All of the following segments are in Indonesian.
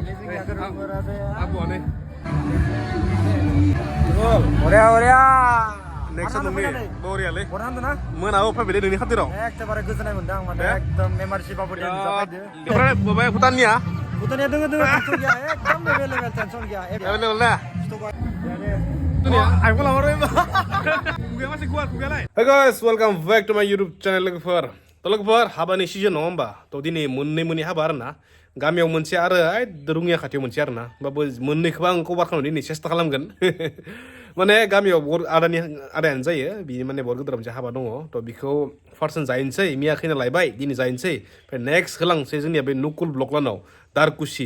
Aku nih. Orea. Next nunggu Boria le. Orang tuh nah. Menau apa beda dengan hati dong? Ekdom गोजोननाय मोनदों आं माने एकदम membership apa dia जाफायदो. Oke, bapak hutan ya? Hutannya deng tension gया एकदम level tension gया. Level lah. Itu nih, aku lawarin. Gue masih kuat, gue lain. Hey guys, welcome back to my YouTube channel Lagfar. Lagfar, habani season nomba. To dini munni habar na. Gaमियाव मोनसे आरो रुङिया खाथियाव मोनसे आरो ना होमबाबो मोननैखौबो आं कभार खालामनो दिनै सेस्था खालामगोन माने गामियाव आदायानो जायो बिनि माने बर गोदोर मोनसे हाबा दङ थ' बिखौ फार्सन जाहैनोसै मिया खैना लायबाय दिनै जाहैनोसै ओमफ्राय नेक्स्ट होलांसै जोंनिया बे नुकुल ब्लक लानाव दारकुसि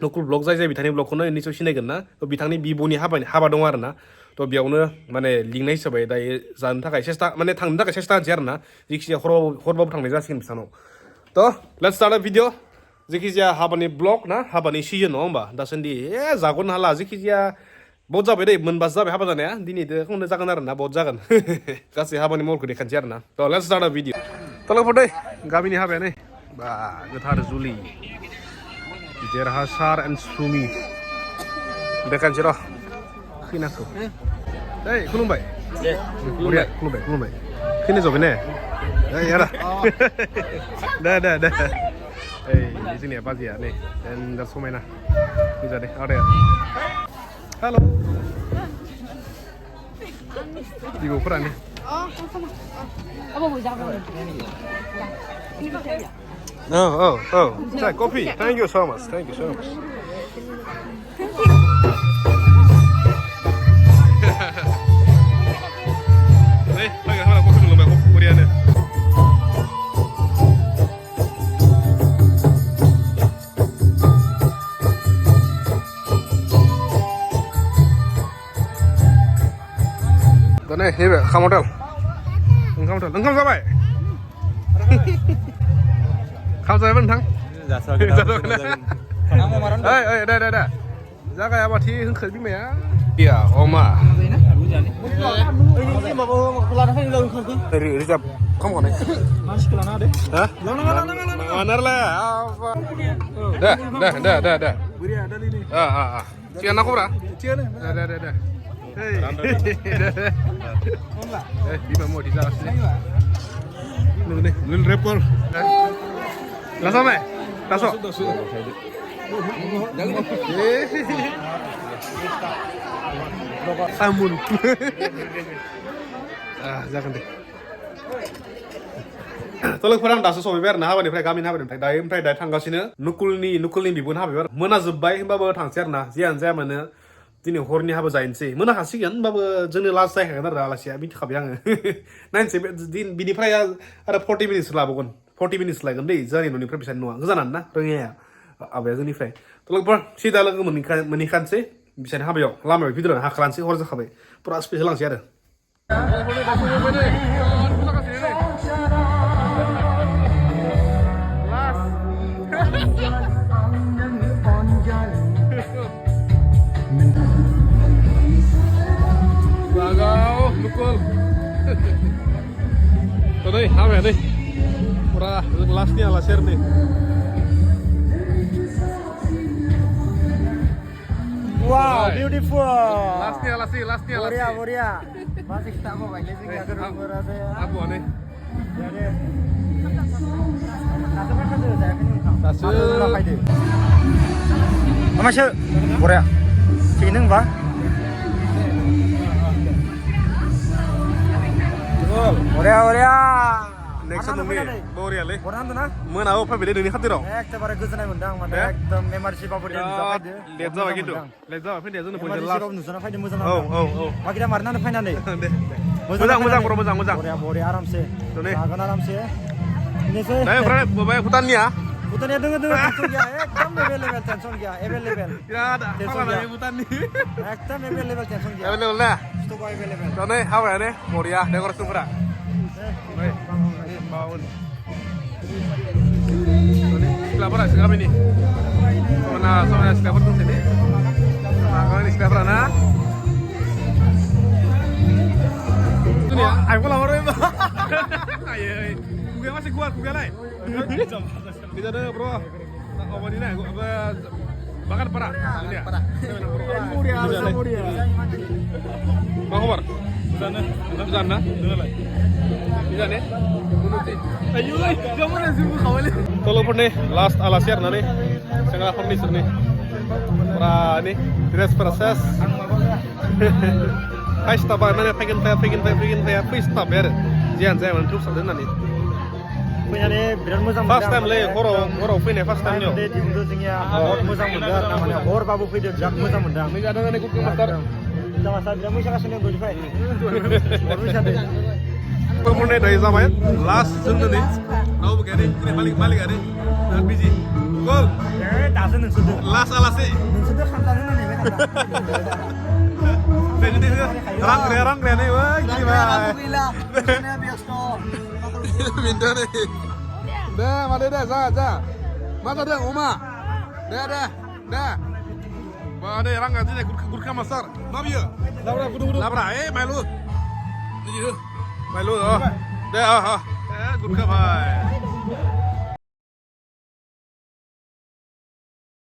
नुकुल ब्लक जाय बिथांनि ब्लकखौनो निसय सिनायगोन ना थ' बिथांनि बिब'नि हाबा दङ आरो ना थ' बेयावनो माने लिंनाय हिसाबै दायो जानो थाखाय सेस्था माने थांनो थाखाय सेस्था होनसै आरो ना जिखिजाया हरबाबो थांनाय जासिगोन बिसानाव थ' लेट्स स्टार्ट अ भिडिअ जिखिजाया हाबानि ब्लग ना हाबानि सिजन नङा होमबा दासान्दि जाग'नो हाला जिखिजाया बहुत जाबाय दै मोनबासो जाबाय हाबा जानाया दिनैदो खौनो जागोन आरो ना बहुत जागोन गासै हाबानि महरखौ देखानसै आरो ना थ' लेट्स स्टार्ट अ भिडिअ तलफोर दै गामिनि हाबाया नै बा गोथार जुलि देरहासार एन्ड सुमि देखानसै र' खैनाखौ दै खुलुमबाय बरिया खुलुमबाय खैना जबाय ने यारा दे Hey, di sini ya pagi ya nih dan Dasomena bisa deh ada ya halo ibu peran nih apa mau jaga oh saya kopi thank you so much nih pakai kopi dulu mbak kopi Koreanya nih, ini kamu hotel. Engkau siapa? Kamu siapa bentang? Jasa. Kamu marah? Dah. Jaga ya, buat hi, engkau bima ya. Iya, Oma. Ini mau keluar apa ini lalu Rijab, kamu mana? Masih keluar ada? Hah? Mana lah? Apa? Dah. Beri ada ini. Cian aku berah? Cian. Dah. Hey, bima mau di sana sini. Nih, report. Langsung mai, langsung. Samun. Jangan deh. Tolong perang dasu sobi ber nah habanifराय गामिनि हाबानिफ्राय दायो थांगासिनो नुकुलनि बिब'नि हाबायाव मोनाजोब्बाय होमबाबो थांसै आरो ना जियानो जाया मानो दिनै हरनि हाबा जाहैनोसै मोनाखासिगोन होमबाबो जोंनो लास्ट जाहैखागोन आरो आलासिया मिथिखाबाय आङो नायनोसै बिनिफ्राय आरो 40 मिनिट्स लाबावगोन 40 मिनिट्स लागोन दै जोंनि न'निफ्राय बेसां नङा गोजानानो ना रोङिया आबाया जोंनिफ्राय लोगोफोर सिदा लोगो मोनहैखानोसै बिसानि हाबायाव लामायाव भिडिअ हाखालानोसै हर जाखाबाय पुरा स्पिड होलांसै आरो Nukul. Tuh nih, apa ya nih? Pura lastnya laser nih. Wow, beautiful. Lastnya. Boria. Masih kita mau ini sih agak berada ya. Apa nih? Jadi. Satu berapa itu? Masih Boria. Sini Pak. Orea. Next nunggu Boria le. Orang tuh nah. Menau apa beda dengan hati dong? Ekdom गोजोननाय मोनदों आं माने एकदम membership apa dia जाफायदो. Lihat जाबाय gitu. Lihat जाबाय फैनाया जोंनो बयबो Membership नुसना फैदो मोजां औ. बाखि दा मारनानै फैनानै दे. मोजां bro मोजां. Boria आरामसे. जागोन आरामसे. Ini Nah, bapak hutannya ya. Hutannya deng tension gया एकदम level tension gया available. Ya ada. Apa namanya hutan nih? एकदम available tension gया. Available lah. Itu available. Tuh nih, apa ya nih? Boria, dekorasi pura. Bangun. Sebelah mana sekarang ini? Mana sebelah mana sini? Nah, ini sebelah mana? Itu nih, aku lawarin. Ayo, gue masih kuat, gue lain. Bisa deh bro. Apa ini nih? Makan parah. Ini ya. Muria. Apa kabar? Sana. Sana. Bisa nih. Ayo, kamu nasi buka kawali. Tolong pun nih, last alasir nih. Setengah furniture nih. Pra nih, dress proses. Hai stop mana pengen saya please stop ya. Jangan saya menurut saya nih. Punyane biar moza First time le, koro punya first time yo. Dia tim tu singnya, moza mundar namanya. Bor babu video jak moza mundar. Ini ada nih kuku master. Sama saya bilang moza kasih yang godify. Baru bisa deh. Pemurni dari zaman last season nih. Tahu begini, ini balik ada. Dan busy. Gol. Dasan nsudu. Last alasi. Nsudu khantanan nih mereka. Ini rang nih, wah gila. Ini biar store. Minta nih. Dah, mana dah, za. Masa dah, Uma. Dah. Wah, ada rang aja nih, gurka masar. Mabia. Labra, malu. Malu, oh. Dah, gurka bhai.